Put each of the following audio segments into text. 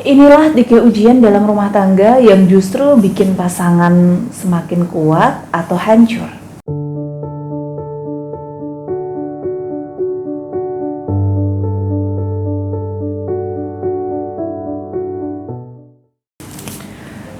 Inilah 3 ujian dalam rumah tangga yang justru bikin pasangan semakin kuat atau hancur.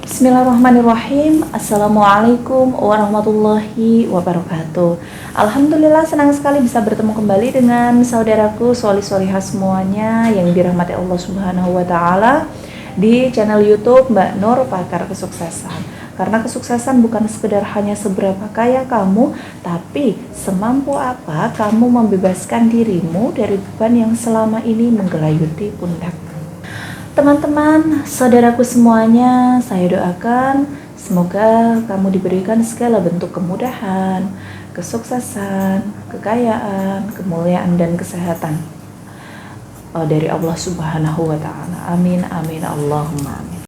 Bismillahirrahmanirrahim. Assalamualaikum warahmatullahi wabarakatuh. Alhamdulillah, senang sekali bisa bertemu kembali dengan saudaraku sholih-sholihah semuanya yang dirahmati Allah Subhanahu wa Ta'ala di channel YouTube Mbak Nur Pakar Kesuksesan. Karena kesuksesan bukan sekedar hanya seberapa kaya kamu, tapi semampu apa kamu membebaskan dirimu dari beban yang selama ini menggelayuti pundak. Teman-teman, saudaraku semuanya, saya doakan semoga kamu diberikan segala bentuk kemudahan, kesuksesan, kekayaan, kemuliaan, dan kesehatan dari Allah Subhanahu wa Ta'ala. Amin, amin, Allahumma amin.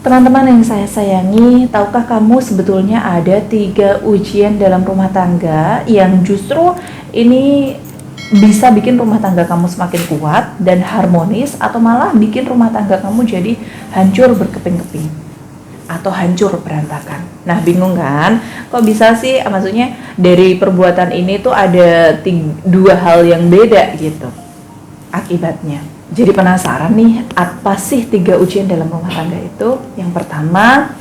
Teman-teman yang saya sayangi, tahukah kamu sebetulnya ada 3 ujian dalam rumah tangga yang justru ini bisa bikin rumah tangga kamu semakin kuat dan harmonis, atau malah bikin rumah tangga kamu jadi hancur berkeping-keping atau hancur berantakan. Nah, bingung kan? Kok bisa sih? Maksudnya dari perbuatan ini tuh ada 2 hal yang beda gitu akibatnya. Jadi penasaran nih, apa sih 3 ujian dalam rumah tangga itu? Yang pertama,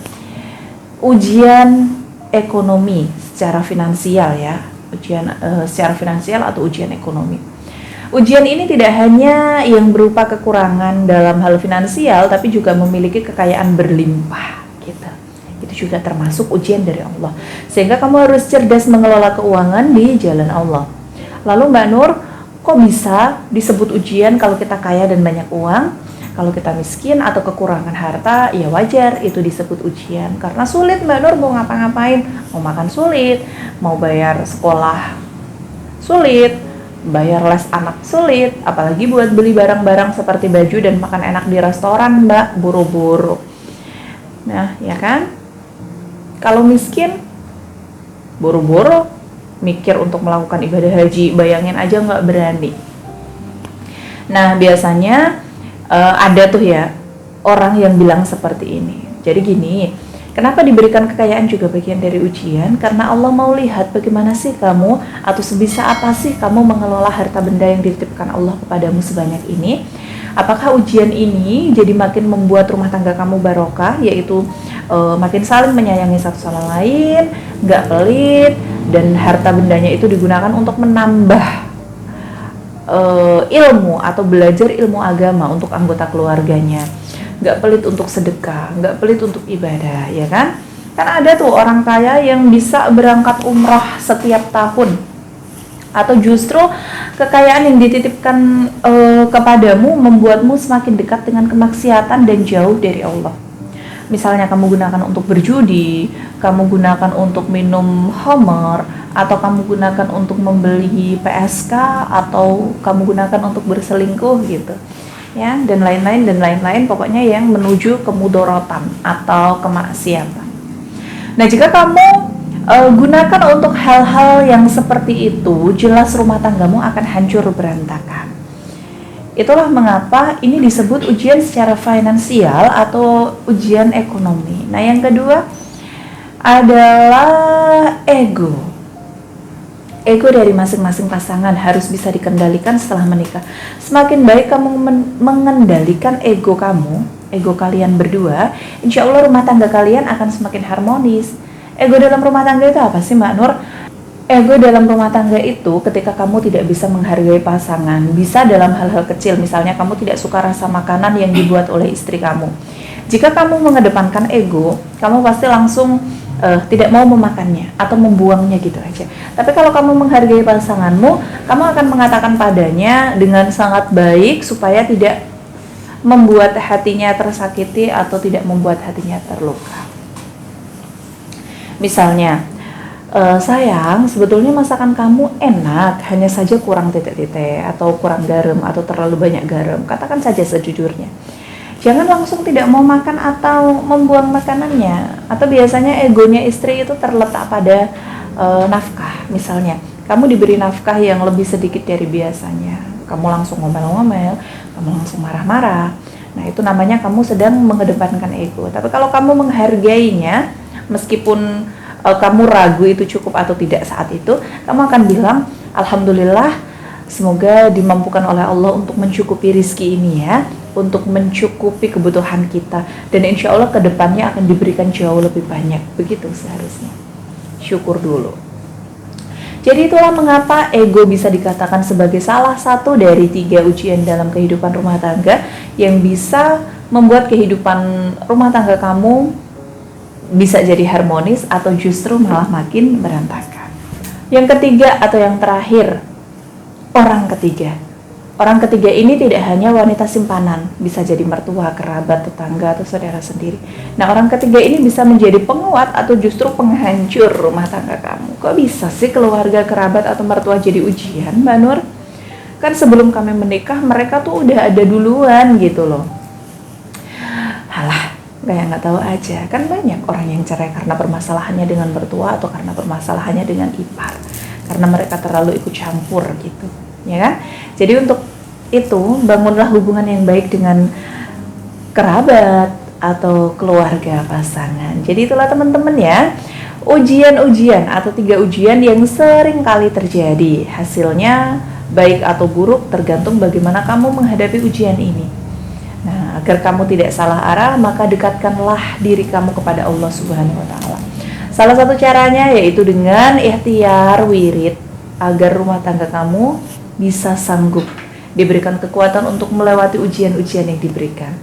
ujian ekonomi secara finansial ya. Ujian secara finansial atau ujian ekonomi. Ujian ini tidak hanya yang berupa kekurangan dalam hal finansial, tapi juga memiliki kekayaan berlimpah gitu. Itu juga termasuk ujian dari Allah. Sehingga kamu harus cerdas mengelola keuangan di jalan Allah. Lalu Mbak Nur, kok bisa disebut ujian kalau kita kaya dan banyak uang? Kalau kita miskin atau kekurangan harta, ya wajar itu disebut ujian. Karena sulit Mbak Nur mau ngapa-ngapain, mau makan sulit, mau bayar sekolah sulit, bayar les anak sulit, apalagi buat beli barang-barang seperti baju dan makan enak di restoran Mbak, buru-buru. Nah, ya kan? Kalau miskin, buru-buru, mikir untuk melakukan ibadah haji, bayangin aja nggak berani. Nah, biasanya ada tuh ya orang yang bilang seperti ini. Jadi gini, kenapa diberikan kekayaan juga bagian dari ujian? Karena Allah mau lihat bagaimana sih kamu, atau sebisa apa sih kamu mengelola harta benda yang dititipkan Allah kepadamu sebanyak ini. Apakah ujian ini jadi makin membuat rumah tangga kamu barokah, yaitu makin saling menyayangi satu sama lain, gak pelit, dan harta bendanya itu digunakan untuk menambah ilmu atau belajar ilmu agama untuk anggota keluarganya, nggak pelit untuk sedekah, nggak pelit untuk ibadah, ya kan? Karena ada tuh orang kaya yang bisa berangkat umrah setiap tahun, atau justru kekayaan yang dititipkan kepadamu membuatmu semakin dekat dengan kemaksiatan dan jauh dari Allah. Misalnya kamu gunakan untuk berjudi, kamu gunakan untuk minum khamar, atau kamu gunakan untuk membeli PSK, atau kamu gunakan untuk berselingkuh gitu. Ya, dan lain-lain, pokoknya yang menuju kemudorotan atau kemaksiatan. Nah, jika kamu gunakan untuk hal-hal yang seperti itu, jelas rumah tanggamu akan hancur berantakan. Itulah mengapa ini disebut ujian secara finansial atau ujian ekonomi. Nah, yang kedua adalah ego. Ego dari masing-masing pasangan harus bisa dikendalikan setelah menikah. Semakin baik kamu mengendalikan ego kamu, ego kalian berdua, insya Allah rumah tangga kalian akan semakin harmonis. Ego dalam rumah tangga itu apa sih Mbak Nur? Ego dalam rumah tangga itu ketika kamu tidak bisa menghargai pasangan, bisa dalam hal-hal kecil, misalnya kamu tidak suka rasa makanan yang dibuat oleh istri kamu. Jika kamu mengedepankan ego, kamu pasti langsung tidak mau memakannya atau membuangnya gitu aja. Tapi kalau kamu menghargai pasanganmu, kamu akan mengatakan padanya dengan sangat baik supaya tidak membuat hatinya tersakiti atau tidak membuat hatinya terluka. Misalnya, sayang, sebetulnya masakan kamu enak, hanya saja kurang titik-titik, atau kurang garam, atau terlalu banyak garam. Katakan saja sejujurnya. Jangan langsung tidak mau makan atau membuang makanannya. Atau biasanya egonya istri itu terletak pada nafkah. Misalnya, kamu diberi nafkah yang lebih sedikit dari biasanya, kamu langsung ngomel-ngomel, kamu langsung marah-marah. Nah, itu namanya kamu sedang mengedepankan ego. Tapi kalau kamu menghargainya, meskipun kamu ragu itu cukup atau tidak saat itu, kamu akan bilang, alhamdulillah, semoga dimampukan oleh Allah untuk mencukupi rizki ini ya, untuk mencukupi kebutuhan kita, dan insya Allah kedepannya akan diberikan jauh lebih banyak. Begitu seharusnya. Syukur dulu. Jadi itulah mengapa ego bisa dikatakan sebagai salah satu dari 3 ujian dalam kehidupan rumah tangga yang bisa membuat kehidupan rumah tangga kamu bisa jadi harmonis atau justru malah makin berantakan. Yang ketiga atau yang terakhir, orang ketiga. Orang ketiga ini tidak hanya wanita simpanan, bisa jadi mertua, kerabat, tetangga, atau saudara sendiri. Nah, orang ketiga ini bisa menjadi penguat atau justru penghancur rumah tangga kamu. Kok bisa sih keluarga, kerabat, atau mertua jadi ujian, Mbak Nur? Kan sebelum kami menikah, mereka tuh udah ada duluan gitu loh. Halah, kayak nggak tahu aja. Kan banyak orang yang cerai karena permasalahannya dengan mertua atau karena permasalahannya dengan ipar. Karena mereka terlalu ikut campur gitu. Ya kan? Jadi untuk itu bangunlah hubungan yang baik dengan kerabat atau keluarga pasangan. Jadi itulah teman-teman ya, ujian-ujian atau 3 ujian yang sering kali terjadi. Hasilnya baik atau buruk tergantung bagaimana kamu menghadapi ujian ini. Nah, agar kamu tidak salah arah, maka dekatkanlah diri kamu kepada Allah Subhanahu wa taala. Salah satu caranya yaitu dengan ikhtiar wirid agar rumah tangga kamu bisa sanggup diberikan kekuatan untuk melewati ujian-ujian yang diberikan.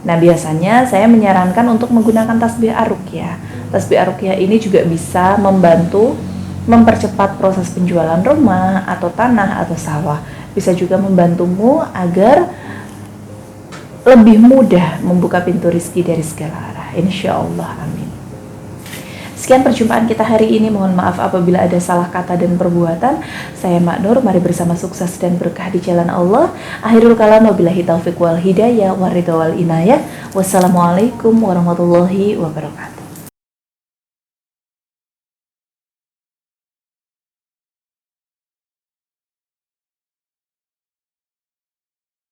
Nah, biasanya saya menyarankan untuk menggunakan tasbih ar-ruqyah. Tasbih ar-ruqyah ini juga bisa membantu mempercepat proses penjualan rumah atau tanah atau sawah. Bisa juga membantumu agar lebih mudah membuka pintu rezeki dari segala arah. Insya Allah, amin. Sekian perjumpaan kita hari ini. Mohon maaf apabila ada salah kata dan perbuatan. Saya Mak Nur, mari bersama sukses dan berkah di jalan Allah. Akhirul kalam, wabillahi taufiq wal hidayah, waridha wal inayah. Wassalamualaikum warahmatullahi wabarakatuh.